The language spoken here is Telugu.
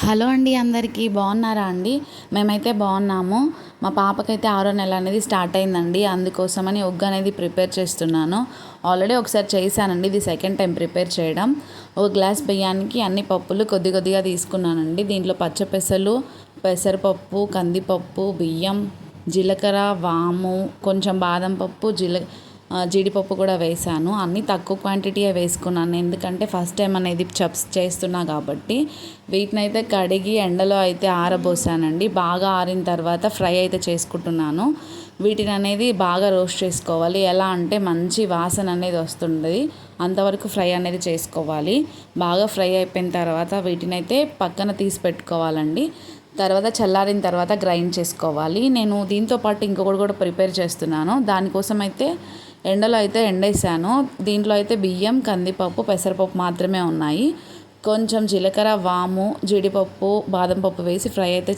హలో అండి, అందరికీ బాగున్నారా అండి? మేమైతే బాగున్నాము. మా పాపకైతే 6వ నెల అనేది స్టార్ట్ అయిందండి. అందుకోసమని ఒగ్గు అనేది ప్రిపేర్ చేస్తున్నాను. ఆల్రెడీ ఒకసారి చేశానండి, ఇది సెకండ్ టైం ప్రిపేర్ చేయడం. ఒక గ్లాస్ బియ్యానికి అన్ని పప్పులు కొద్ది కొద్దిగా తీసుకున్నానండి. దీంట్లో పచ్చపెసలు, పెసరపప్పు, కందిపప్పు, బియ్యం, జీలకర్ర, వాము, కొంచెం బాదం పప్పు, జీడిపప్పు కూడా వేసాను. అన్నీ తక్కువ క్వాంటిటీయే వేసుకున్నాను, ఎందుకంటే ఫస్ట్ టైం అనేది చేస్తున్నా కాబట్టి. వీటినైతే కడిగి ఎండలో అయితే ఆరబోసానండి. బాగా ఆరిన తర్వాత ఫ్రై అయితే చేసుకుంటున్నాను. వీటిని అనేది బాగా రోస్ట్ చేసుకోవాలి. ఎలా అంటే మంచి వాసన అనేది వస్తుంది, అంతవరకు ఫ్రై అనేది చేసుకోవాలి. బాగా ఫ్రై అయిపోయిన తర్వాత వీటినైతే పక్కన తీసి పెట్టుకోవాలండి. తర్వాత చల్లారిన తర్వాత గ్రైండ్ చేసుకోవాలి. నేను దీంతో పాటు ఇంకొకటి కూడా ప్రిపేర్ చేస్తున్నాను. దానికోసం అయితే ఎండలో అయితే ఎండేసాను. దీంట్లో అయితే బియ్యం, కందిపప్పు, పెసరపప్పు మాత్రమే ఉన్నాయి. కొంచెం జీలకర్ర, వాము, జీడిపప్పు, బాదం పప్పు వేసి ఫ్రై అయితే